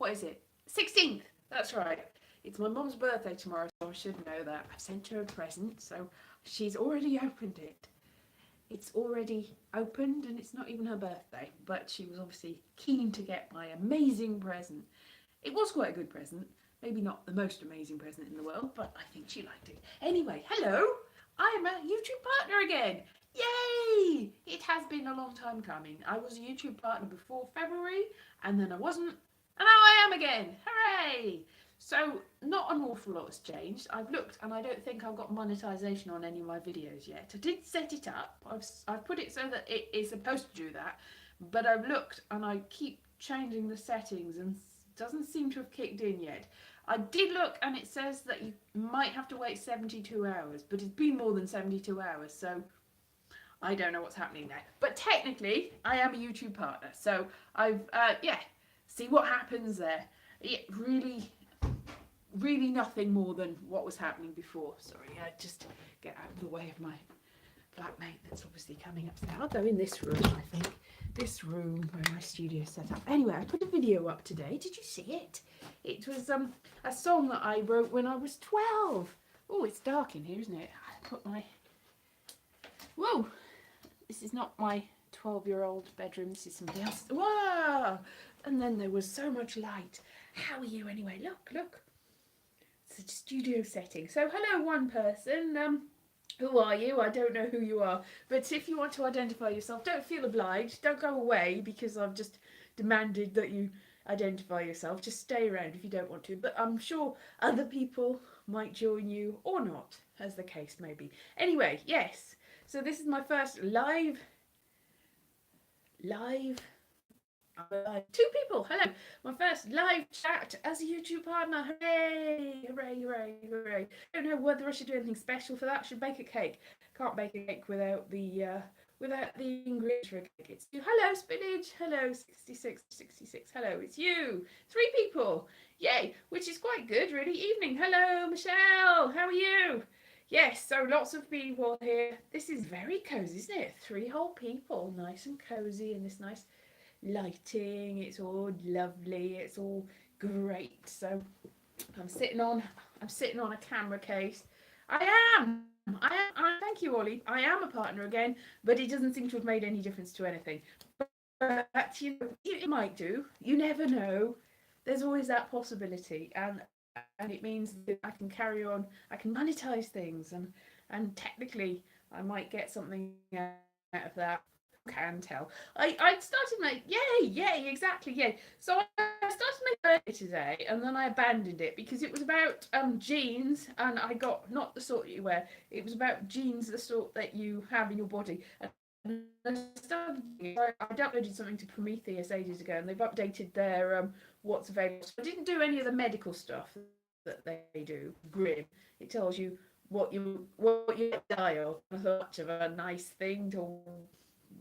what is it? 16th. That's right. It's my mum's birthday tomorrow, so I should know that. I've sent her a present, so she's already opened it. It's already opened and it's not even her birthday, but she was obviously keen to get my amazing present. It was quite a good present. Maybe not the most amazing present in the world, but I think she liked it. Anyway, hello. I am a YouTube partner again. Yay! It has been a long time coming. I was a YouTube partner before February, and then I wasn't, and now I am again. Hooray! So, not an awful lot has changed. I've looked, and I don't think I've got monetization on any of my videos yet. I did set it up. I've put it so that it is supposed to do that, but I've looked, and I keep changing the settings, and it doesn't seem to have kicked in yet. I did look, and it says that you might have to wait 72 hours, but it's been more than 72 hours, so I don't know what's happening there. But technically, I am a YouTube partner, so I've, see what happens there. Yeah, really nothing more than what was happening before. Sorry, I just get out of the way of my flatmate that's obviously coming upstairs. I'll go in this room, I think. This room where my studio is set up. Anyway, I put a video up today. Did you see it? It was a song that I wrote when I was 12. Oh, it's dark in here, isn't it? I put my... Whoa! This is not my 12-year-old bedroom. This is somebody else. Whoa! And then there was so much light. How are you anyway? Look. It's a studio setting. So, hello, one person. Who are you? I don't know who you are. But if you want to identify yourself, don't feel obliged. Don't go away because I've just demanded that you identify yourself. Just stay around if you don't want to. But I'm sure other people might join you or not, as the case may be. Anyway, yes. So this is my first live. Two people. Hello. My first live chat as a YouTube partner. Hooray! Hooray! I don't know whether I should do anything special for that. I should bake a cake. Can't bake a cake without the ingredients for a cake. It's you. Hello, spinach. Hello, 66. Hello, it's you. 3 people. Yay! Which is quite good, really. Evening. Hello, Michelle. How are you? Yes, so lots of people here. This is very cozy, isn't it? 3 whole people. Nice and cozy in this nice lighting. It's all lovely. It's all great. So I'm sitting on a camera case. I am. Thank you, Ollie. I am a partner again, but it doesn't seem to have made any difference to anything. But you know, it might do. You never know. There's always that possibility, and it means that I can carry on. I can monetize things, and technically, I might get something out of that. Can tell. I started my yay exactly. So I started my birthday today, and then I abandoned it because it was about jeans, and I got not the sort you wear. It was about jeans, the sort that you have in your body. And I downloaded something to Prometheus ages ago, and they've updated their what's available. So I didn't do any of the medical stuff that they do. Grim. It tells you what you die of. Much of a nice thing to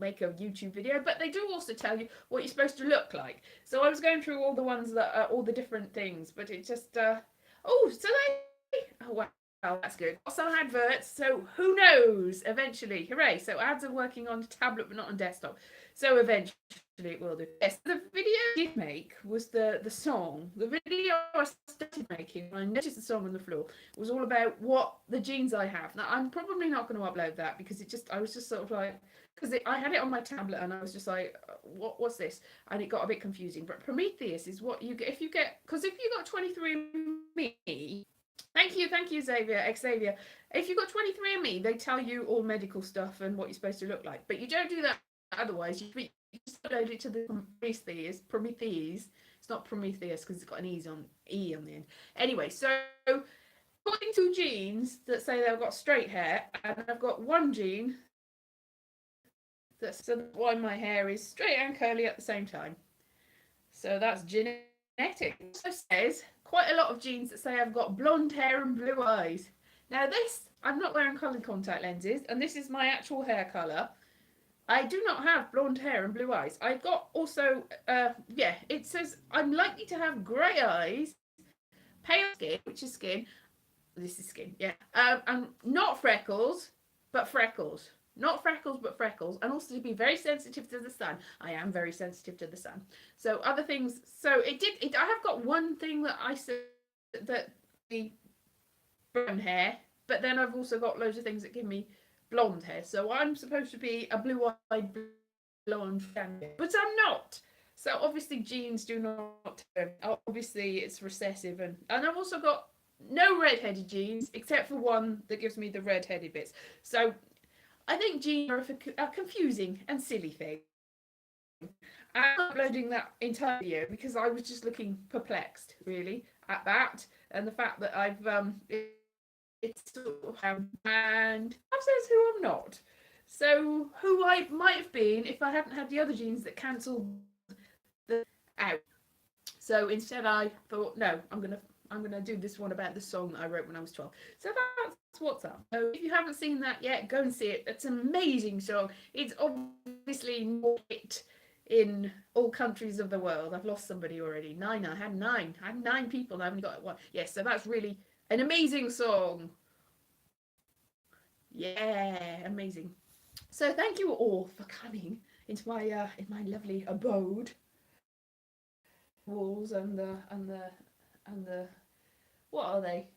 make a YouTube video, but they do also tell you what you're supposed to look like. So I was going through all the ones that are all the different things, but it just oh wow, that's good. Also adverts, so who knows, eventually. Hooray. So ads are working on tablet but not on desktop, so eventually it will do. Yes, the video I did make was the song. The video I started making when I noticed the song on the floor was all about what the jeans I have. Now I'm probably not going to upload that because I was just sort of like, because I had it on my tablet and I was just like, what's this? And it got a bit confusing. But Prometheus is what you get if you because if you got 23andMe, thank you Xavier. If you got 23andMe, they tell you all medical stuff and what you're supposed to look like, but you don't do that otherwise. You just upload it to the Prometheus. It's not Prometheus because it's got an E on the end. Anyway, so according to genes that say they've got straight hair, and I've got one gene that's why my hair is straight and curly at the same time. So that's genetic. It also says quite a lot of genes that say I've got blonde hair and blue eyes. Now this, I'm not wearing coloured contact lenses, and this is my actual hair colour. I do not have blonde hair and blue eyes. I've got also, it says I'm likely to have grey eyes, pale skin, which is skin. This is skin, yeah. And not freckles, but freckles. not freckles, but freckles, and also to be very sensitive to the sun. I am very sensitive to the sun. So other things. So I have got one thing that I said that the brown hair, but then I've also got loads of things that give me blonde hair. So I'm supposed to be a blue-eyed blonde family, but I'm not. So obviously genes do not. Obviously it's recessive, and I've also got no red-headed genes except for one that gives me the red-headed bits. So I think genes are a confusing and silly thing. I'm uploading that entire video because I was just looking perplexed, really, at that and the fact that it's sort of and I've says who I'm not. So who I might have been if I hadn't had the other genes that cancelled the out. So instead I thought, no, I'm gonna do this one about the song that I wrote when I was 12. So that's what's up. So if you haven't seen that yet, go and see it. It's an amazing song. It's obviously more hit in all countries of the world. I've lost somebody already. I had nine people. I haven't got one. Yes, so that's really an amazing song. Yeah, amazing. So thank you all for coming into my in my lovely abode. Walls and the what are they?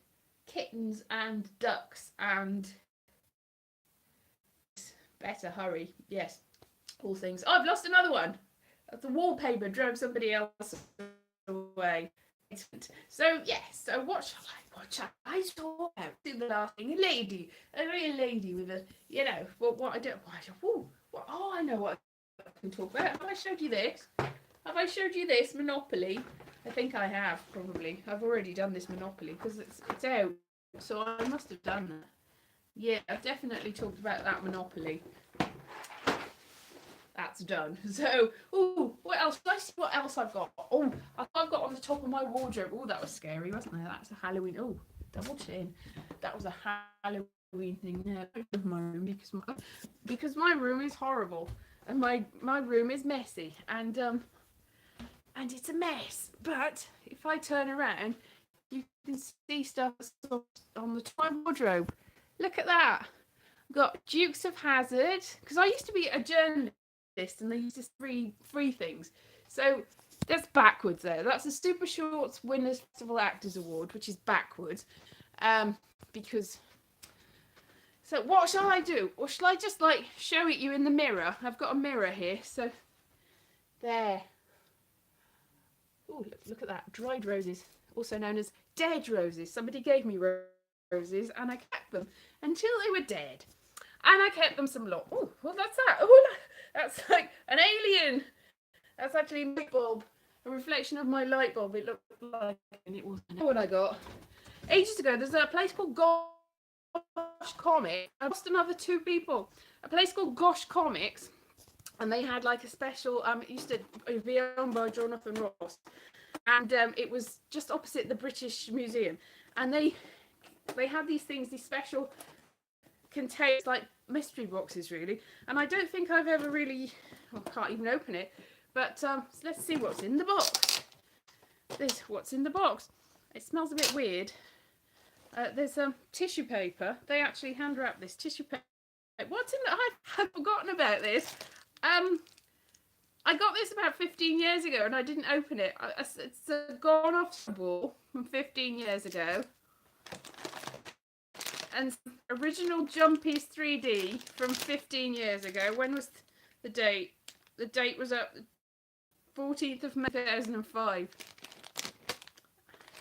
Kittens and ducks and better hurry. Yes, all things. Oh, I've lost another one. The wallpaper drove somebody else away. So yes. So what shall I talk about? In the last thing, a real lady with a, you know, what I don't. Oh, I know what I can talk about. Have I showed you this? Have I showed you this Monopoly? I think I have, probably. I've already done this Monopoly because it's out, so I must have done that. Yeah, I've definitely talked about that Monopoly. That's done. So, what else? Let's see what else I've got. Oh, I've got on the top of my wardrobe. Oh, that was scary, wasn't it? That's a Halloween. Oh, double chin. That was a Halloween thing. Yeah, of my room because my room is horrible and my room is messy and it's a mess. But if I turn around, you can see stuff on the top of my wardrobe. Look at that. I've got Dukes of Hazzard because I used to be a journalist and they used to free things. So that's backwards there. That's a Super Shorts Winners Festival Actors Award, which is backwards. Because so what shall I do? Or shall I just like show it you in the mirror? I've got a mirror here, so there. Oh, look at that. Dried roses, also known as dead roses. Somebody gave me roses and I kept them until they were dead. And I kept them some lot. Oh, well, that's that. Oh, that's like an alien. That's actually a light bulb, a reflection of my light bulb. It looked like, and it wasn't. What I got ages ago. There's a place called Gosh Comics. I lost another 2 people. A place called Gosh Comics, and they had like a special. It used to be owned by Jonathan Ross, and it was just opposite the British Museum, and they had these things, these special contains like mystery boxes really, and I don't think I've ever really, I can't even open it, but so let's see what's in the box. What's in the box. It smells a bit weird. There's tissue paper. They actually hand wrap this tissue paper. What's in the, I've forgotten about this. I got this about 15 years ago and I didn't open it. It's a gone off ball from 15 years ago. And original Jumpies 3D from 15 years ago. When was the date? The date was up 14th of May 2005.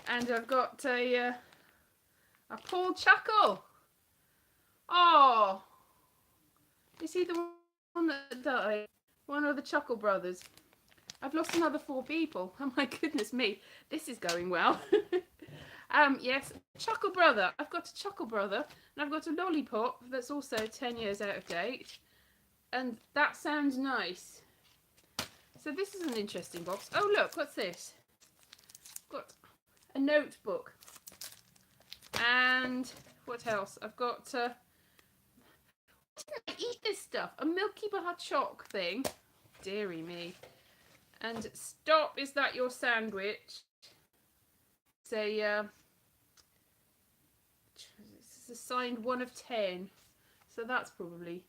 And I've got a Paul Chuckle. Oh, is he the one that died? One of the Chuckle brothers. I've lost another 4 people. Oh my goodness me, this is going well. Yes, Chuckle Brother. I've got a Chuckle Brother, and I've got a Lollipop that's also 10 years out of date. And that sounds nice. So this is an interesting box. Oh look, what's this? Got a notebook. And what else? I've got didn't I eat this stuff? A Milky Bar Choc thing. Deary me. And stop, is that your sandwich? Say this is a signed 1 of 10. So that's probably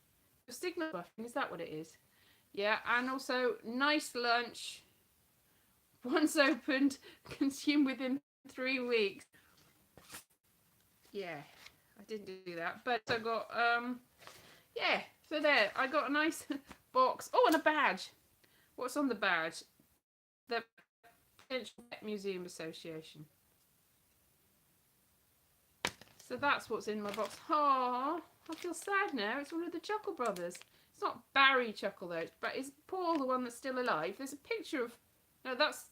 signal buffering, is that what it is? Yeah, and also nice lunch. Once opened, consumed within 3 weeks. Yeah, I didn't do that, but I got yeah. So there, I got a nice box. Oh, and a badge. What's on the badge? The Potential Pet Museum Association. So that's what's in my box. Oh, I feel sad now. It's one of the Chuckle Brothers. It's not Barry Chuckle though, but it's Paul, the one that's still alive. There's a picture of no, that's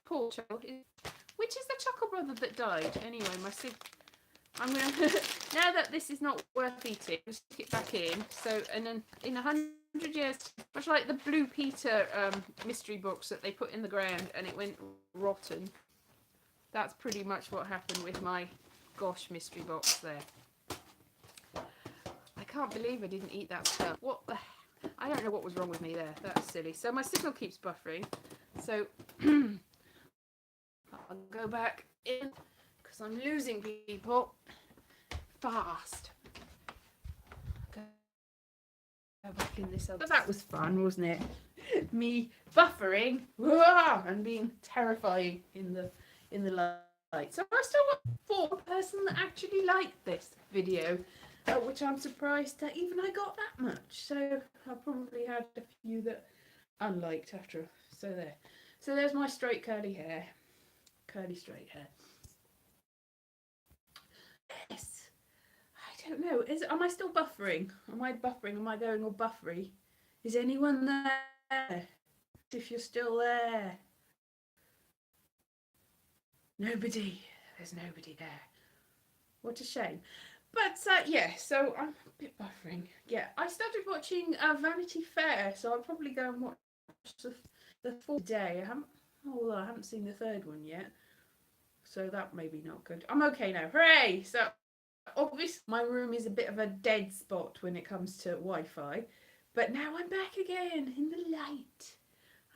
Paul Chuckle. Which is the Chuckle Brother that died? Anyway, I'm gonna now that this is not worth eating, just stick it back in. So, and then in 100 years, much like the Blue Peter mystery books that they put in the ground and it went rotten. That's pretty much what happened with my gosh mystery box there. I can't believe I didn't eat that stuff. What the? I don't know what was wrong with me there. That's silly. So my signal keeps buffering. So I'll go back in because I'm losing people fast. Go back in this other. But that was fun, wasn't it? Me buffering and being terrifying in the light. So I still got 4 person that actually liked this video, which I'm surprised that even I got that much. So I probably had a few that unliked after. So there. So there's my straight curly hair. Curly straight hair. Yes. I don't know. Am I still buffering? Am I buffering? Am I going all buffery? Is anyone there? If you're still there. Nobody. There's nobody there. What a shame. But yeah, so I'm a bit buffering. Yeah, I started watching Vanity Fair, so I'll probably go and watch the 4th day. I haven't seen the 3rd one yet, so that may be not good. I'm okay now. Hooray! So obviously my room is a bit of a dead spot when it comes to Wi-Fi, but now I'm back again in the light.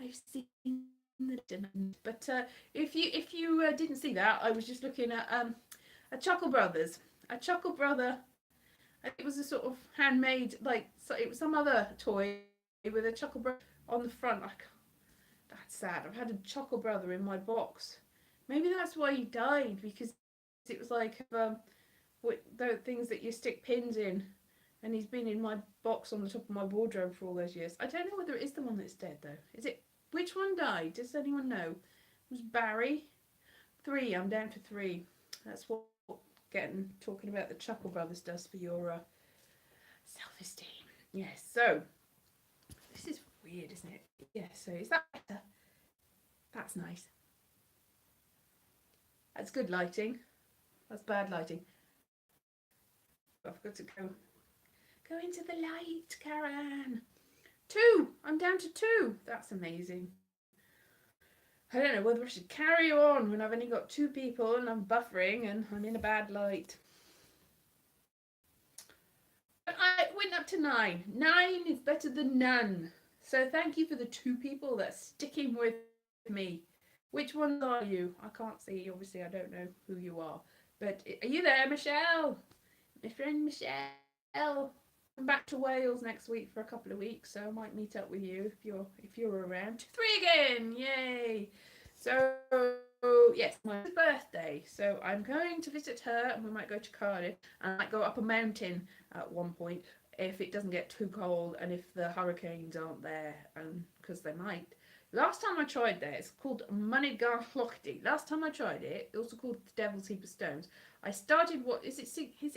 I've seen the diamond. But if you didn't see that, I was just looking at a Chuckle Brothers. A Chuckle Brother. It was a sort of handmade, like, so it was some other toy with a Chuckle Brother on the front. That's sad. I've had a Chuckle Brother in my box. Maybe that's why he died, because it was like the things that you stick pins in, and he's been in my box on the top of my wardrobe for all those years. I don't know whether it is the one that's dead though. Is it? Which one died? Does anyone know? It was Barry. 3. I'm down to 3. That's what talking about the Chuckle Brothers does for your self-esteem. Yes. So this is weird, isn't it? Yeah. So is that better? That's nice. That's good lighting. That's bad lighting. I've got to go into the light, Karen. 2. I'm down to 2. That's amazing. I don't know whether I should carry on when I've only got 2 people and I'm buffering and I'm in a bad light. But I went up to 9. 9 is better than none. So thank you for the 2 people that's sticking with me. Which ones are you? I can't see. Obviously, I don't know who you are. But are you there, Michelle? My friend Michelle. I'm back to Wales next week for a couple of weeks, so I might meet up with you if you're around. 3 again, yay! So yes, my birthday. So I'm going to visit her, and we might go to Cardiff, and I might go up a mountain at one point if it doesn't get too cold and if the hurricanes aren't there, because they might. Last time I tried there, it's called Moneygarlochdy. Last time I tried it, also called the Devil's Heap of Stones. I started, what is it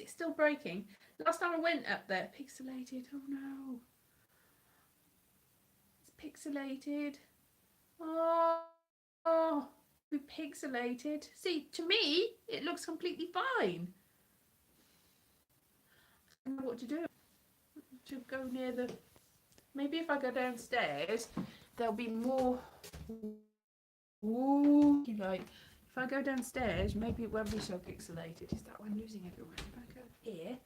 still breaking? Last time I went up there, pixelated, oh no. It's pixelated. Oh, we pixelated. See, to me, it looks completely fine. I don't know what to do. To go near the, maybe if I go downstairs, there'll be more. Ooh, like if I go downstairs, maybe it won't be so pixelated. Is that why I'm losing everyone? If I go here,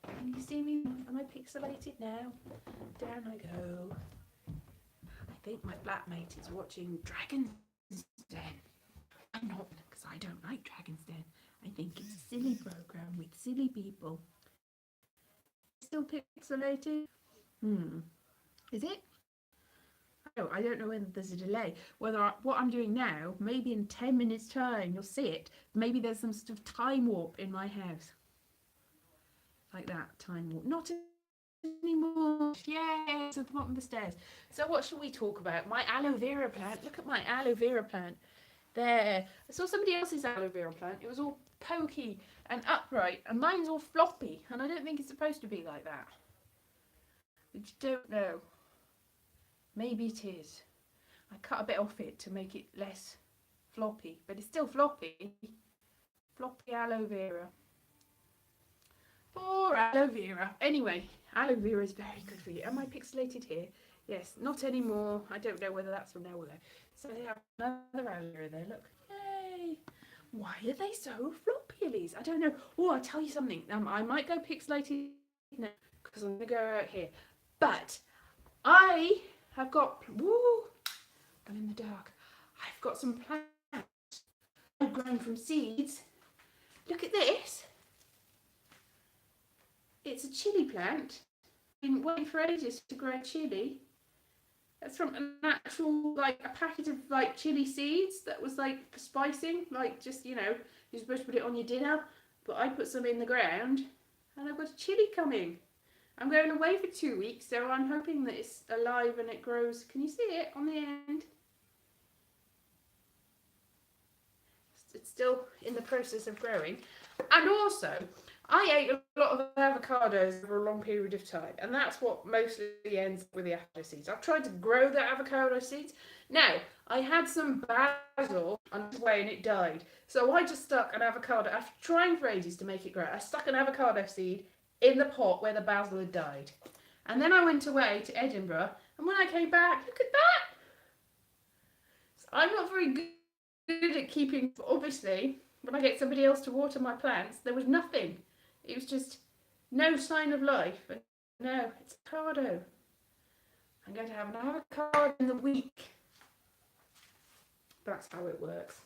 can you see me? Am I pixelated now? Down I go. I think my flatmate is watching Dragon's Den. I'm not, because I don't like Dragon's Den. I think it's a silly program with silly people. still pixelated? Is it? I don't know whether there's a delay. What I'm doing now, maybe in 10 minutes time, you'll see it. Maybe there's some sort of time warp in my house. Like that, time warp. Not anymore. Yay, it's at the bottom of the stairs. So what shall we talk about? My aloe vera plant. Look at my aloe vera plant. There. I saw somebody else's aloe vera plant. It was all pokey and upright, and mine's all floppy, and I don't think it's supposed to be like that. I just don't know. Maybe it is. I cut a bit off it to make it less floppy, but it's still floppy. Floppy aloe vera. Poor aloe vera. Anyway, aloe vera is very good for you. Am I pixelated here? Yes, not anymore. I don't know whether that's from now or there. So they have another aloe vera there. Look. Yay. Why are they so floppy, Elise? I don't know. Oh, I'll tell you something. I might go pixelated now because I'm going to go out here. But I have got, I'm in the dark. I've got some plants I've grown from seeds. Look at this. It's a chili plant. I've been waiting for ages to grow chili. That's from an actual, like, a packet of, like, chili seeds that was, like, for spicing. Like, just, you know, you're supposed to put it on your dinner. But I put some in the ground and I've got a chili coming. I'm going away for 2 weeks, so I'm hoping that it's alive and it grows. Can you see it on the end? It's still in the process of growing. And also, I ate a lot of avocados over a long period of time, and that's what mostly ends up with the avocado seeds. I've tried to grow the avocado seeds. Now, I had some basil on its way and it died. So I just stuck an avocado, after trying for ages to make it grow, I stuck an avocado seed in the pot where the basil had died. And then I went away to Edinburgh, and when I came back, look at that! So I'm not very good at keeping, obviously, when I get somebody else to water my plants, there was nothing. It was just no sign of life. And no, it's avocado. I'm going to have an avocado in the week. That's how it works.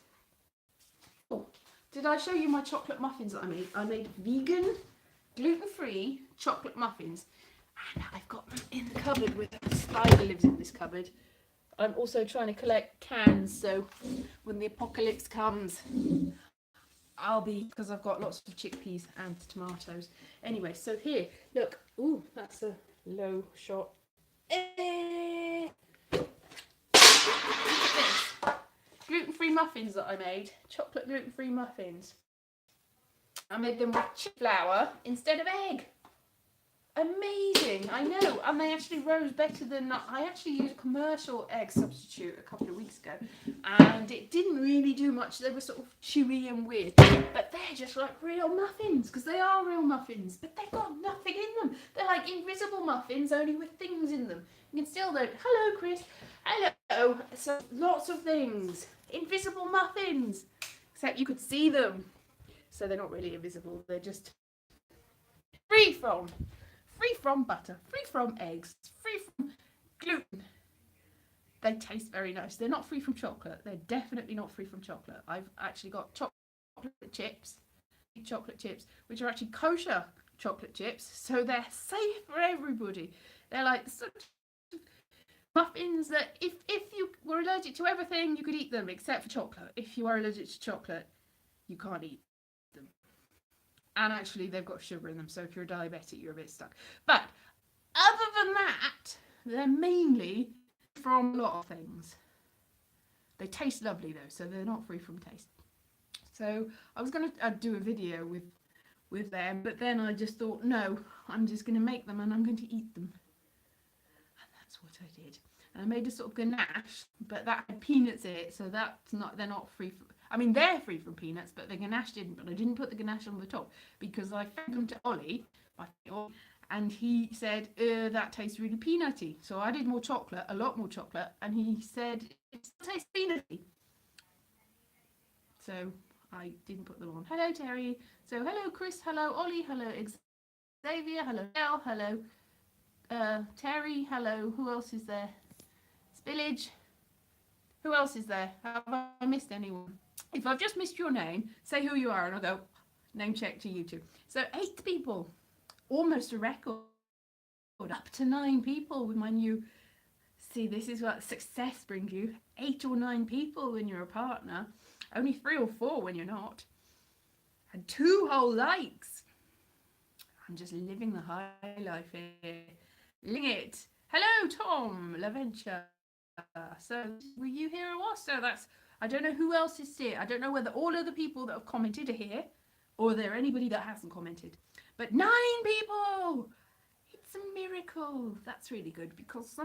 Oh, did I show you my chocolate muffins that I made? I made vegan, gluten-free chocolate muffins, and I've got them in the cupboard with a spider lives in this cupboard. I'm also trying to collect cans, so when the apocalypse comes, because I've got lots of chickpeas and tomatoes. Anyway, so here, look. Ooh, that's a low shot. Look at this. Gluten-free muffins that I made. Chocolate gluten-free muffins. I made them with chip flour instead of egg. Amazing, I know, and they actually rose better than, I actually used a commercial egg substitute a couple of weeks ago, and it didn't really do much. They were sort of chewy and weird, but they're just like real muffins, because they are real muffins, but they've got nothing in them. They're like invisible muffins, only with things in them. You can still do, hello Chris, hello, so lots of things, invisible muffins, except you could see them, so they're not really invisible, they're just free from butter, free from eggs, free from gluten. They taste very nice. They're not free from chocolate. They're definitely not free from chocolate. I've actually got chocolate chips, which are actually kosher chocolate chips, so they're safe for everybody. They're like sort of muffins that if you were allergic to everything, you could eat them except for chocolate. If you are allergic to chocolate, you can't eat them. And actually, they've got sugar in them, so if you're a diabetic, you're a bit stuck. But other than that, they're mainly from a lot of things. They taste lovely, though, so they're not free from taste. So I was going to do a video with them, but then I just thought, no, I'm just going to make them and I'm going to eat them. And that's what I did. And I made a sort of ganache, but that had peanuts in it, so that's not, they're not free from, I mean, they're free from peanuts, but the ganache didn't. But I didn't put the ganache on the top because I fed them to Ollie, and he said, that tastes really peanutty. So I did more chocolate, a lot more chocolate, and he said, it tastes peanutty. So I didn't put them on. Hello, Terry. So hello, Chris. Hello, Ollie. Hello, Xavier. Hello, Elle. Hello, Terry. Hello. Who else is there? Spillage. Who else is there? Have I missed anyone? If I've just missed your name, say who you are and I'll go name check to YouTube. So 8 people, almost a record. up to 9 people with my new. See, this is what success brings you. 8 or 9 people when you're a partner. Only 3 or 4 when you're not. And 2 whole likes. I'm just living the high life here. Living it. Hello, Tom LaVenture. So, were you here or what? So that's, I don't know who else is here. I don't know whether all of the people that have commented are here or there anybody that hasn't commented. But 9 people! It's a miracle. That's really good because I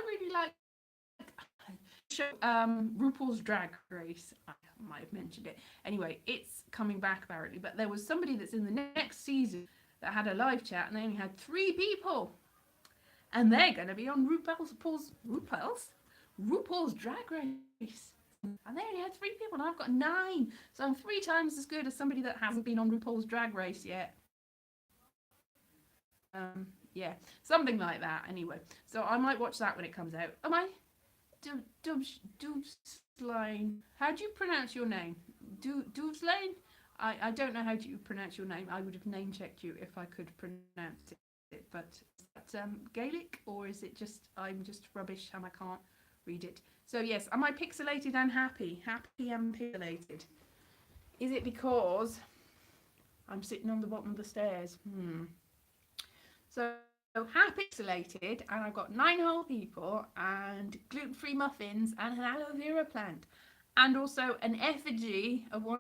really like show RuPaul's Drag Race. I might have mentioned it. Anyway, it's coming back apparently, but there was somebody that's in the next season that had a live chat and they only had 3 people. And they're going to be on RuPaul's Drag Race. And they only had 3 people and I've got 9. So I'm 3 times as good as somebody that hasn't been on RuPaul's Drag Race yet. Yeah, something like that anyway. So I might watch that when it comes out. Am I? Duvsline. How do you pronounce your name? Duvsline? I don't know how do you pronounce your name. I would have name checked you if I could pronounce it. But is that Gaelic or is it just I'm just rubbish and I can't read it? So yes, am I pixelated and happy? Happy and pixelated. Is it because I'm sitting on the bottom of the stairs? So happy pixelated, and I've got 9 whole people, and gluten-free muffins, and an aloe vera plant, and also an effigy of one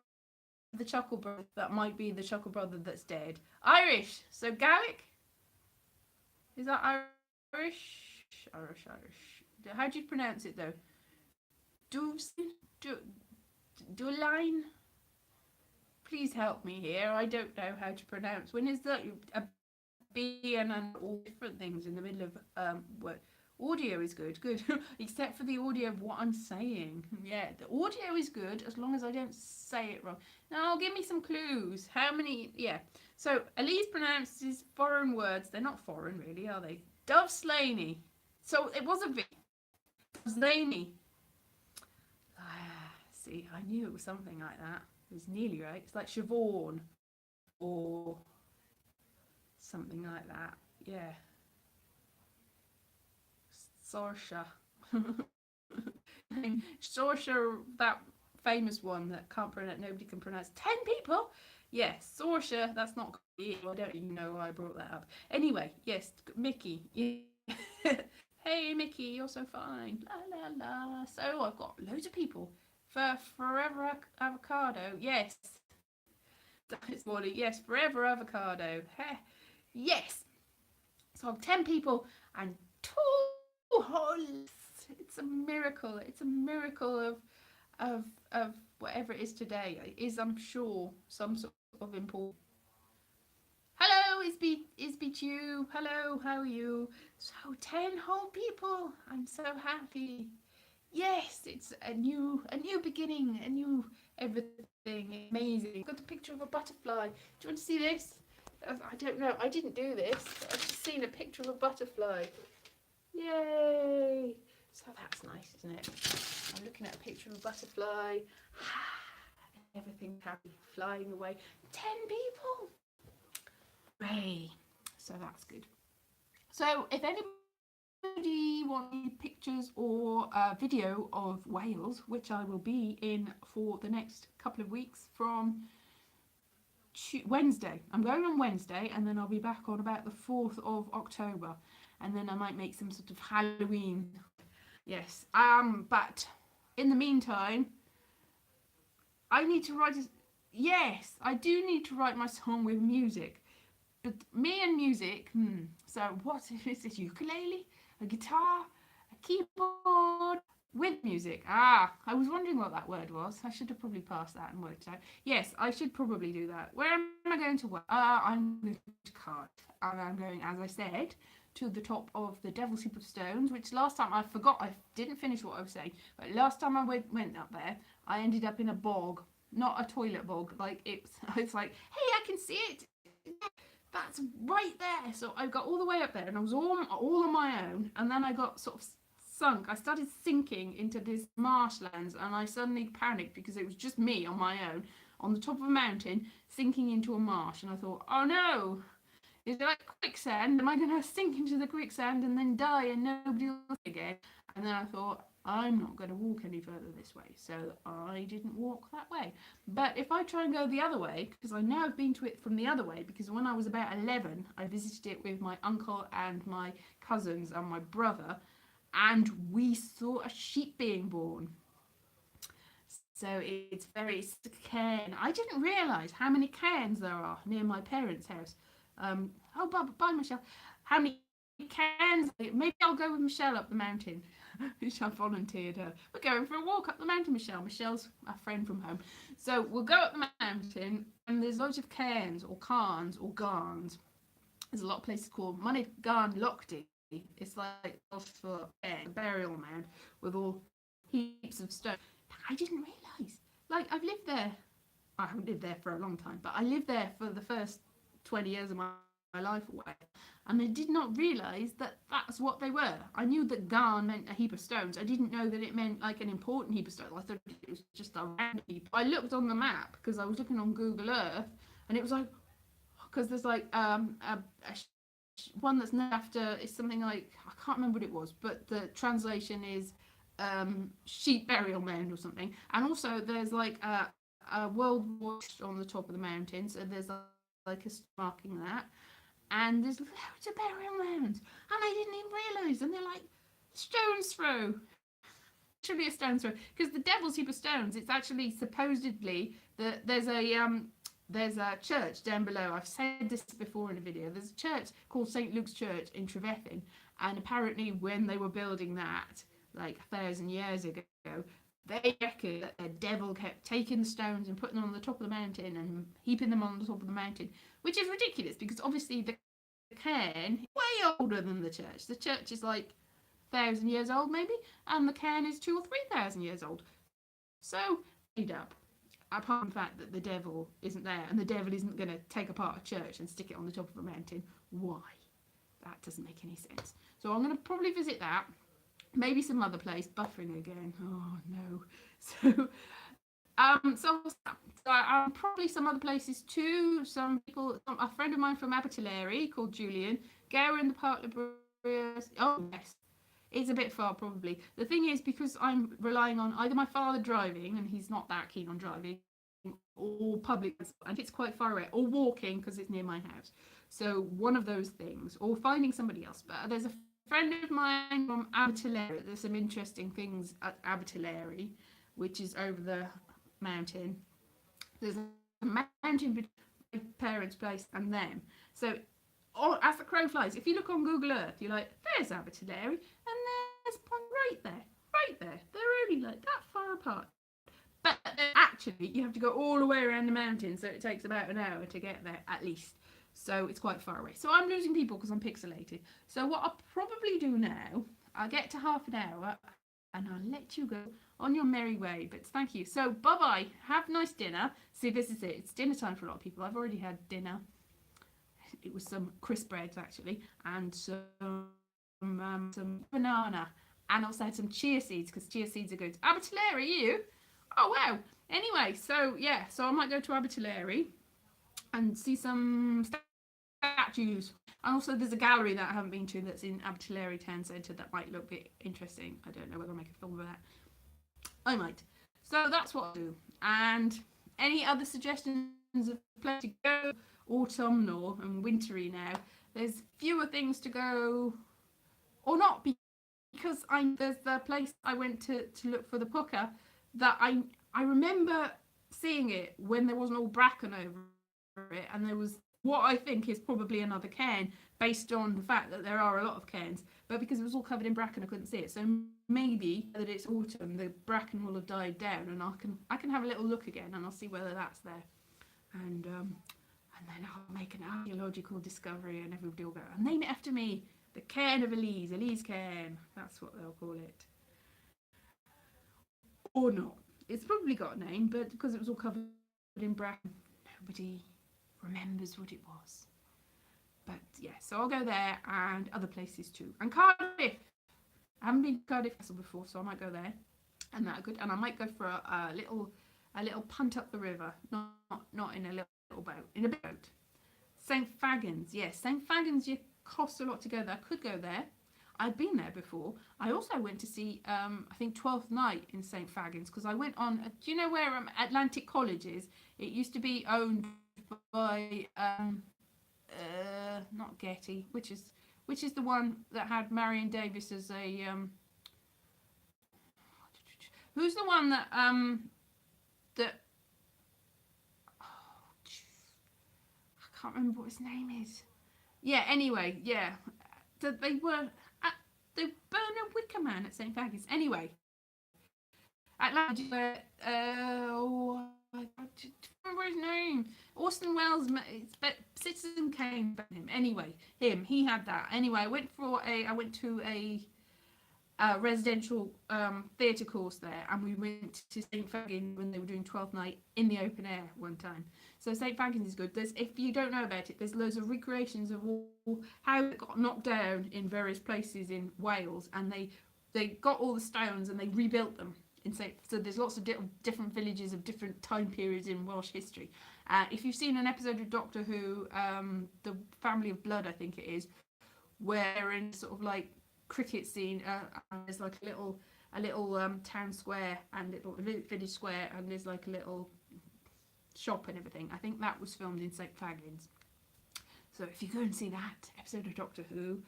of the Chuckle Brothers that might be the Chuckle Brother that's dead. Irish. So Gaelic? Is that Irish? Irish. How do you pronounce it though? Duline? Please help me here. I don't know how to pronounce. When is that? A B and all different things in the middle of what audio is good except for the audio of what I'm saying. Yeah, the audio is good as long as I don't say it wrong. Now give me some clues. How many? Yeah, so Elise pronounces foreign words. They're not foreign really, are they? Doveslaney. So it was a V. Doveslaney. See, I knew it was something like that. It was nearly right. It's like Siobhan or something like that. Yeah. Saoirse. Saoirse, that famous one that nobody can pronounce. 10 people? Yes, Saoirse, that's not it. I don't even know why I brought that up. Anyway, yes, Mickey. Hey Mickey, you're so fine. La la la. So I've got loads of people. For Forever Avocado, yes. It's morning, yes, Forever Avocado. Yes. So I've 10 people and 2 holes. It's a miracle. It's a miracle of whatever it is today. It is, I'm sure, some sort of important. Hello, Isby you. Hello, how are you? So 10 whole people. I'm so happy. Yes, it's a new beginning, a new everything. Amazing. Got the picture of a butterfly. Do you want to see this? I don't know. I didn't do this. I've just seen a picture of a butterfly. Yay! So that's nice, isn't it? I'm looking at a picture of a butterfly. Everything's happy, flying away. 10 people. Hooray! So that's good. So if anybody wants pictures or a video of Wales, which I will be in for the next couple of weeks from Wednesday. I'm going on Wednesday and then I'll be back on about the 4th of October and then I might make some sort of Halloween. Yes. But in the meantime, I need to write yes, I do need to write my song with music. But me and music, so what is this? Ukulele? A guitar? A keyboard? With music. I was wondering what that word was. I should have probably passed that and worked out. Yes, I should probably do that. Where am I going to work? I'm going to Cart. And I'm going, as I said, to the top of the Devil's Heap of Stones, which last time I forgot, I didn't finish what I was saying, but last time I went up there, I ended up in a bog. Not a toilet bog. Like, it's like, hey, I can see it. That's right there. So I got all the way up there and I was all on my own, and then I got sort of sunk. I started sinking into this marshlands and I suddenly panicked because it was just me on my own on the top of a mountain sinking into a marsh, and I thought, oh no, Is it like quicksand? Am I going to sink into the quicksand and then die and nobody will see again? And then I thought, I'm not going to walk any further this way. So I didn't walk that way. But if I try and go the other way, because I now have been to it from the other way, because when I was about 11, I visited it with my uncle and my cousins and my brother, and we saw a sheep being born. So it's very cairn. I didn't realise how many cairns there are near my parents' house. Oh, bye, Michelle. How many cairns? Maybe I'll go with Michelle up the mountain. Michelle volunteered her. We're going for a walk up the mountain, Michelle. Michelle's a friend from home. So we'll go up the mountain, and there's loads of cairns or carns or garns. There's a lot of places called Money Garn Lochdy. It's like for a burial mound with all heaps of stone. I didn't realise. Like, I've lived there. I haven't lived there for a long time, but I lived there for the first 20 years of my life away, and I did not realise that that's what they were. I knew that garn meant a heap of stones. I didn't know that it meant like an important heap of stones. I thought it was just a random heap. I looked on the map because I was looking on Google Earth, and it was like, because there's like one that's named after, it's something like, I can't remember what it was, but the translation is sheep burial mound or something. And also there's like a World War on the top of the mountain, so there's like a marking that, and there's loads of burial mounds, and I didn't even realise, and they're like stones throw. Actually a stone's throw, because the Devil's Heap of Stones, it's actually supposedly that there's a church down below. I've said this before in a video. There's a church called St. Luke's Church in Trevethin, and apparently when they were building that, like 1,000 years ago, they reckon that the devil kept taking the stones and putting them on the top of the mountain and heaping them on the top of the mountain, which is ridiculous because obviously the cairn is way older than the church. The church is like 1,000 years old maybe, and the cairn is 2,000 or 3,000 years old. So, made up. Apart from the fact that the devil isn't there, and the devil isn't going to take apart a church and stick it on the top of a mountain. Why? That doesn't make any sense. So I'm going to probably visit that. Maybe some other place. Buffering again. Oh no. So probably some other places too. Some people, a friend of mine from Abertillery called Julian, Gower in the Park Labouriers. Oh yes, it's a bit far probably. The thing is, because I'm relying on either my father driving, and he's not that keen on driving, or public, and it's quite far away, or walking because it's near my house. So one of those things, or finding somebody else. But there's a friend of mine from Abertillery. There's some interesting things at Abertillery, which is over the mountain. There's a mountain between my parents' place and them. So as the crow flies, if you look on Google Earth, you're like, there's Abertillery, and there's one right there. They're only like that far apart. But actually, you have to go all the way around the mountain, so it takes about an hour to get there at least. So it's quite far away. So I'm losing people because I'm pixelated. So what I'll probably do now, I'll get to half an hour and I'll let you go on your merry way. But thank you. So bye-bye. Have a nice dinner. See, this is it. It's dinner time for a lot of people. I've already had dinner. It was some crisp breads, actually, and some banana. And also had some chia seeds, because chia seeds are good. Abertillery, you? Oh, wow. Anyway, so, yeah. So I might go to Abertillery and see some statues. And also there's a gallery that I haven't been to that's in Abertillery Town Centre that might look a bit interesting. I don't know whether I'll make a film of that. I might. So that's what I'll do. And any other suggestions of place to go, autumnal and wintry now? There's fewer things to go, or not, because there's the place I went to look for the pucker that I remember seeing it when there wasn't all bracken over it, and there was what I think is probably another cairn based on the fact that there are a lot of cairns, but because it was all covered in bracken I couldn't see it. So maybe that it's autumn, the bracken will have died down, and I can have a little look again and I'll see whether that's there, and then I'll make an archaeological discovery and everybody will go and name it after me, the cairn of Elise cairn. That's what they'll call it, or not. It's probably got a name, but because it was all covered in bracken, nobody remembers what it was. But yeah, so I'll go there and other places too. And Cardiff, I haven't been to Cardiff Castle before, so I might go there, and that's good. And I might go for a little punt up the river, not in a little boat, in a boat. St. Fagans, yes. St. Fagans, you cost a lot to go there. I could go there. I've been there before. I also went to see, I think, 12th Night in St. Fagans, because I went on, do you know where Atlantic College is? It used to be owned by, not Getty, which is the one that had Marion Davis as a, who's the one that, that, oh, I can't remember what his name is. Yeah, anyway, yeah. They were at the Bernard Wicker Man at St. Fagans. Anyway, Atlanta, I don't remember his name. Orson Welles, Citizen Kane, him. Anyway, he had that. Anyway, I went to a residential theatre course there, and we went to St. Fagans when they were doing 12th Night in the open air one time. So St. Fagans is good. If you don't know about it, there's loads of recreations of how it got knocked down in various places in Wales, and they got all the stones and they rebuilt them. So there's lots of different villages of different time periods in Welsh history. If you've seen an episode of Doctor Who, the Family of Blood, I think it is, where in sort of like cricket scene, there's like a little town square and little village square, and there's like a little shop and everything. I think that was filmed in St. Fagans. So if you go and see that episode of Doctor Who,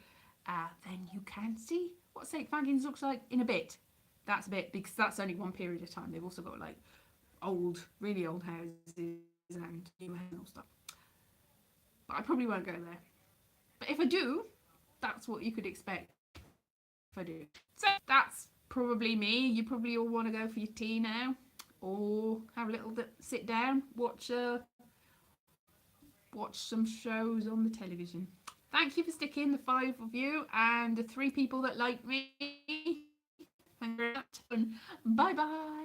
then you can see what St. Fagans looks like in a bit. That's a bit, because that's only one period of time. They've also got like really old houses and new houses stuff. But I probably won't go there. But if I do, that's what you could expect if I do. So that's probably me. You probably all want to go for your tea now, or have a little sit down, watch some shows on the television. Thank you for sticking, the 5 of you and the 3 people that like me. Thank you very much. Bye bye.